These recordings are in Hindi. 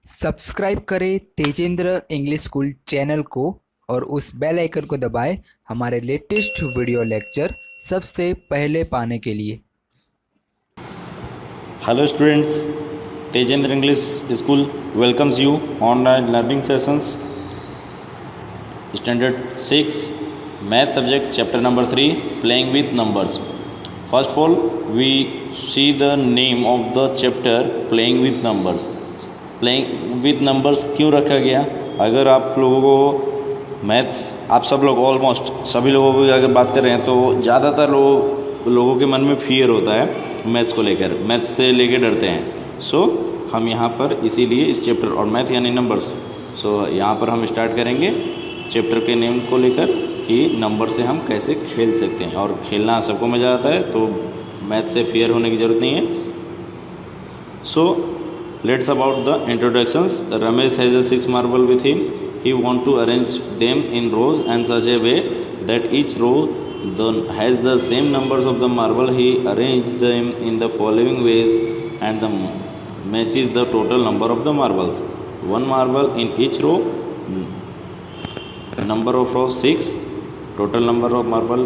सब्सक्राइब करें तेजेंद्र इंग्लिश स्कूल चैनल को और उस बेल आइकन को दबाएं हमारे लेटेस्ट वीडियो लेक्चर सबसे पहले पाने के लिए। Hello students, Tejendra English School welcomes you online learning sessions. Standard 6 Math subject chapter number 3 Playing with numbers. First of all, we see the name of the chapter Playing with numbers. Playing with numbers क्यों रखा गया? अगर आप लोगों को मैथ्स, आप सब लोग ऑलमोस्ट सभी लोगों को अगर बात कर रहे हैं तो ज़्यादातर लोगों के मन में फियर होता है मैथ्स को लेकर, मैथ्स से लेकर डरते हैं। सो हम यहाँ पर इसीलिए इस चैप्टर और मैथ यानी नंबर्स, यहाँ पर हम स्टार्ट करेंगे चैप्टर के नेम को लेकर कि नंबर से हम कैसे खेल सकते हैं। और खेलना सबको मज़ा आता है, तो मैथ से फियर होने की ज़रूरत नहीं है। So let's about the introductions. Ramesh has a 6 marble with him. He want to arrange them in rows and such a way that each row has the same numbers of the marble. He arranged them in the following ways and the matches the total number of the marbles. One marble in each row, number of rows 6, total number of marble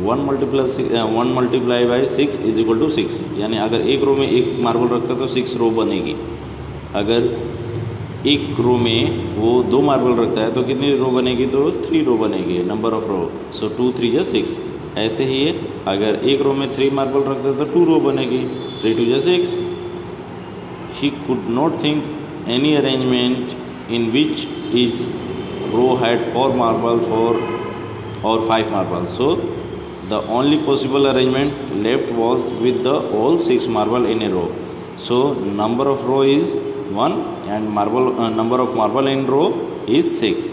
1 multiply by 6 is equal to 6। यानी अगर एक रो में एक मार्बल रखता है तो 6 रो बनेगी। अगर एक रो में वो 2 मार्बल रखता है तो कितनी रो बनेगी? तो 3 रो बनेगी, नंबर ऑफ रो। सो 2 3 जा 6। ऐसे ही है, अगर एक रो में 3 मार्बल रखता है तो 2 रो बनेगी, 3 2 जा 6। He could not think any arrangement in which is row had 4 marble or 5 marble. So the only possible arrangement left was with the all 6 marble in a row. So number of row is 1 and number of marble in row is 6.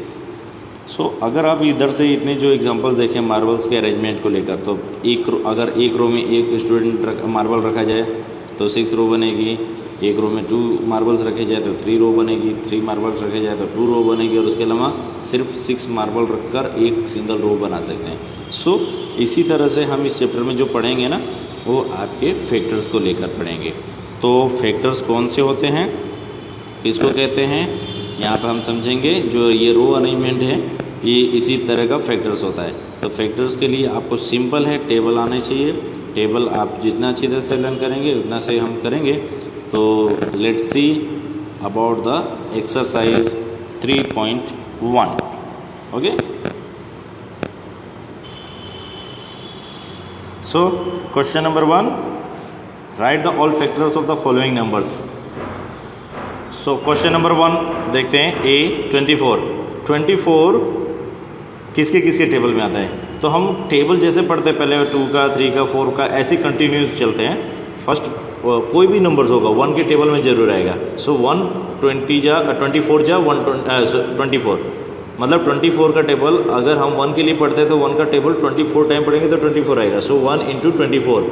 So अगर आप इधर से इतने जो एग्जांपल्स देखें मार्बल्स के अरेंजमेंट को लेकर, तो अगर एक रो में एक स्टूडेंट मार्बल रखा जाए तो 6 रो बनेगी। एक रो में 2 मार्बल्स रखे जाए तो 3 रो बनेगी, 3 मार्बल्स रखे जाए तो 2 रो बनेगी, और उसके अलावा सिर्फ 6 मार्बल रखकर एक सिंगल रो बना सकते हैं। सो इसी तरह से हम इस चैप्टर में जो पढ़ेंगे ना, वो आपके फैक्टर्स को लेकर पढ़ेंगे। तो फैक्टर्स कौन से होते हैं, किसको कहते हैं, यहाँ पर हम समझेंगे। जो ये रो अरेंजमेंट है ये इसी तरह का फैक्टर्स होता है। तो फैक्टर्स के लिए आपको सिंपल है, टेबल आने चाहिए। टेबल आप जितना अच्छी तरह से लर्न करेंगे उतना से हम करेंगे। तो let's see about the exercise 3.1। Okay, so question number 1, right the all factors of the following numbers. So question number 1 देखते हैं। ए 24 किसके किसके टेबल में आता है? तो हम टेबल जैसे पढ़ते हैं पहले 2 का 3 का 4 का ऐसे कंटिन्यूस चलते हैं। फर्स्ट कोई भी नंबर्स होगा 1 के टेबल में जरूर आएगा। सो 1 24 जा 24, मतलब 24 का टेबल अगर हम 1 के लिए पढ़ते हैं तो 1 का टेबल 24 टाइम पढ़ेंगे तो 24 आएगा। सो 1 × 24।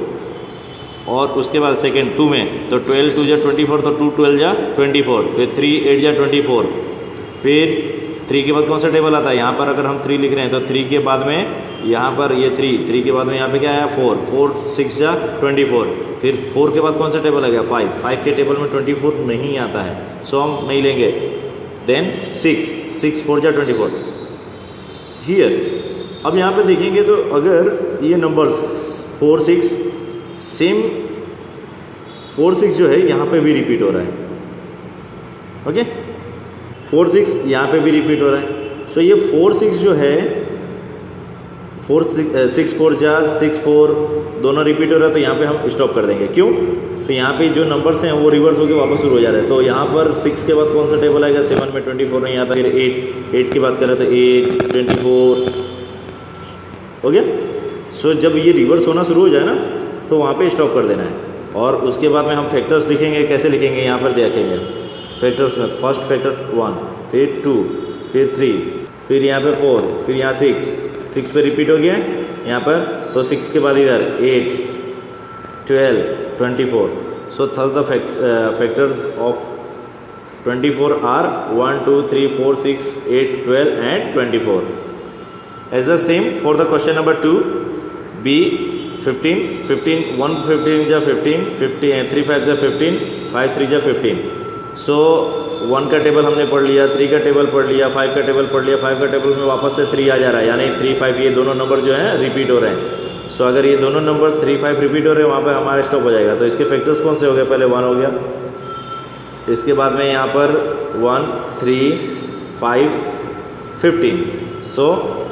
और उसके बाद सेकेंड 2 में तो 12 2 जा 24, तो 2 12 जा 24, फिर 3 8 जा 24। फिर 3 के बाद कौन सा टेबल आता है? यहाँ पर अगर हम 3 लिख रहे हैं तो 3 के बाद में यहाँ पर ये 3 के बाद में यहाँ पे क्या आया? 4 6 जा 24। फिर 4 के बाद कौन सा टेबल आ गया? 5 के टेबल में 24 नहीं आता है, सो हम नहीं लेंगे। देन 6 4 जा 24 हियर। अब यहाँ पे देखेंगे तो अगर ये नंबर्स 4 6 सेम 4 6 जो है यहाँ पे भी रिपीट हो रहा है। ओके, 4 6 यहाँ पे भी रिपीट हो रहा है। सो ये 4 6 जो है 6 4 जा 6 4 दोनों रिपीट हो रहा है, तो यहाँ पे हम स्टॉप कर देंगे। क्यों? तो यहाँ पे जो नंबर्स हैं वो रिवर्स होकर वापस शुरू हो जा रहे हैं। तो यहाँ पर 6 के बाद कौन सा टेबल आएगा? 7 में 24 नहीं आता। फिर 8 की बात करें तो 8 24 हो गया। सो जब ये रिवर्स होना शुरू हो जाए ना तो वहाँ पे स्टॉप कर देना है। और उसके बाद में हम फैक्टर्स लिखेंगे। कैसे लिखेंगे? यहाँ पर देखेंगे फैक्टर्स में। फर्स्ट फैक्टर 1, फिर 2, फिर 3, फिर यहाँ पे 4, फिर यहाँ 6 पे रिपीट हो गया यहाँ पर। तो 6 के बाद इधर 8 12 24। So third the factors of 24 are 1 2 3 4 6 8 12 and 24। As the same for the question number 2, B 15 1 15 जा 15 3 5 जा 15 5 3 जा 15। सो 1 का टेबल हमने पढ़ लिया, 3 का टेबल पढ़ लिया, 5 का टेबल पढ़ लिया, 5 का टेबल में वापस से 3 आ जा रहा है, यानी 3 5 ये दोनों नंबर जो हैं रिपीट हो रहे हैं। सो अगर ये दोनों नंबर 3 5 रिपीट हो रहे हैं, वहाँ पर हमारा स्टॉप हो जाएगा। तो इसके फैक्टर्स कौन से हो गए? पहले 1 हो गया, इसके बाद में यहाँ पर 1 3 5 15। So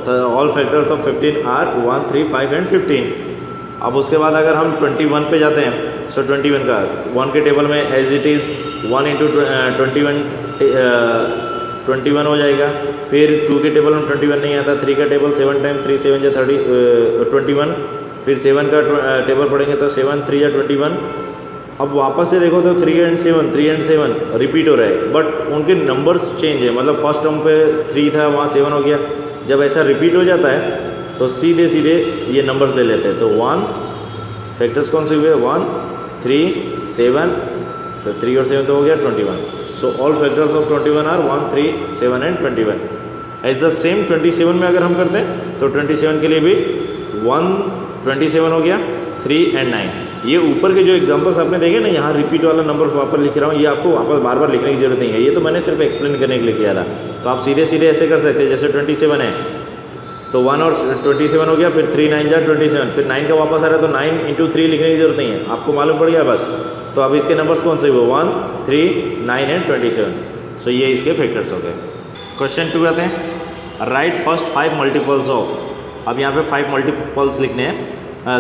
all factors of 15 are 1 3 5 and 15। अब उसके बाद अगर हम 21 पे जाते हैं, सो 21 का 1 के टेबल में एज इट इज़ 1 इंटू 21 हो जाएगा। फिर 2 के टेबल में 21 नहीं आता, 3 का टेबल 7 टाइम 3 7 या 21। फिर 7 का टेबल पढ़ेंगे तो 7 3 या 21। अब वापस से देखो तो 3 and 7 रिपीट हो रहा है, बट उनके नंबर्स चेंज है। मतलब फर्स्ट टर्म पे 3 था, वहाँ 7 हो गया। जब ऐसा रिपीट हो जाता है तो सीधे सीधे ये नंबर्स ले लेते हैं। तो 1 फैक्टर्स कौन से हुए? 1 3 7, तो 3 और 7 तो हो गया 21। So all factors of 21 are 1 3 7 and 21। As the same 27 में अगर हम करते हैं तो 27 के लिए भी 1 27 हो गया, 3 and 9। ये ऊपर के जो एग्जांपल्स आपने देखे ना, यहाँ रिपीट वाला नंबर वापस लिख रहा हूँ, ये आपको वापस बार बार लिखने की जरूरत नहीं है, ये तो मैंने सिर्फ एक्सप्लेन करने के लिए किया था। तो आप सीधे सीधे ऐसे कर सकते हैं, जैसे 27 है तो 1 और 27 हो गया, फिर 3 9 जा 27, फिर 9 का वापस आ रहा है तो 9 इंटू 3 लिखने की जरूरत नहीं है, आपको मालूम पड़ गया बस। तो अब इसके नंबर्स कौन से हुए? 1 3 9 एंड 27। सो ये इसके फैक्टर्स हो गए। क्वेश्चन 2 आते हैं, राइट फर्स्ट 5 मल्टीपल्स ऑफ। अब यहाँ पे 5 मल्टीपल्स लिखने हैं,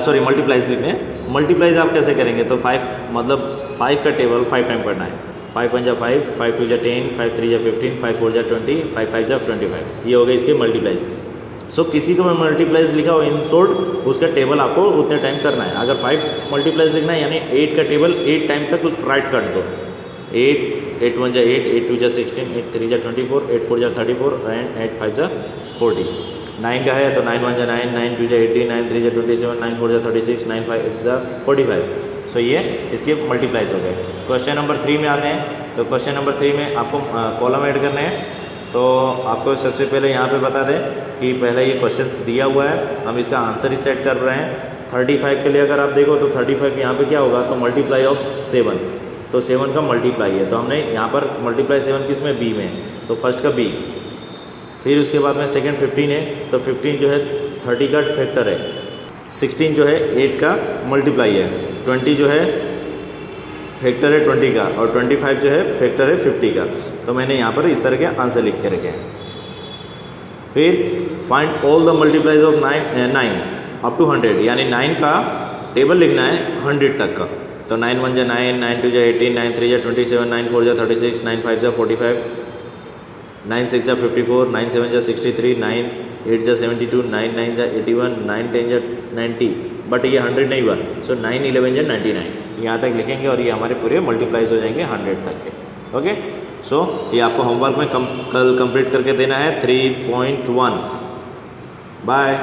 सॉरी मल्टीप्लाइज लिखने हैं। मल्टीप्लाइज आप कैसे करेंगे? तो 5 मतलब 5 का टेबल 5 टाइम पढ़ना है। 5 1 जा 5, 5 2 जा 10, 5 3 जा 15, 5 4 जा 20, 5 5 जा 25। ये हो गए इसके मल्टीप्लाइज। सो किसी को मैं मल्टीप्लाइज लिखा हो इन शॉर्ट, उसका टेबल आपको उतने टाइम करना है। अगर 5 मल्टीप्लाइज लिखना है यानी 8 का टेबल 8 टाइम तक राइट कर दो। 8 1 जा 8, 8 2 जा 16, 8 3 जा 24, 8 4 जा 34 एंड 8 5 जा 40। 9 का है तो 9 1 जा 9, 9 2 जा 18, 9 3 जा 27, 9 4 जा 36, 9 5 जा 45। सो ये इसके मल्टीप्लाइज हो गए। क्वेश्चन नंबर 3 में आते हैं। तो क्वेश्चन नंबर 3 में आपको कॉलम ऐड करने हैं। तो आपको सबसे पहले यहाँ पे बता दें कि पहले ये क्वेश्चन दिया हुआ है, हम इसका आंसर ही सेट कर रहे हैं। 35 के लिए अगर आप देखो तो 35 यहाँ पे क्या होगा? तो मल्टीप्लाई ऑफ 7, तो 7 का मल्टीप्लाई है। तो हमने यहाँ पर मल्टीप्लाई 7 किस में? बी में, तो फर्स्ट का बी। फिर उसके बाद में सेकंड 15 है, तो 15 जो है 30 का फैक्टर है। 16 जो है 8 का मल्टीप्लाई है। 20 जो है फैक्टर है 20 का, और 25 जो है फैक्टर है 50 का। तो मैंने यहाँ पर इस तरह के आंसर लिख के रखे हैं। फिर find all the multiplies of 9 up to 100, यानी 9 का टेबल लिखना है 100 तक का। तो 9 1 जा 9, 9 2 जा 18, 9 3 जा 27, 9 4 जा 36, 9 5 जा 45, 9 6 जा 54, 9 7 जा 63, 9 8 जा 72, 9 9 जा 81, 9 10 जा 90। बट ये 100 नहीं हुआ, सो 9 11 जा 99 यहाँ तक लिखेंगे, और ये हमारे पूरे मल्टीप्लाइज हो जाएंगे 100 तक के। ओके, सो ये आपको होमवर्क में कल कंप्लीट करके देना है 3.1। बाय।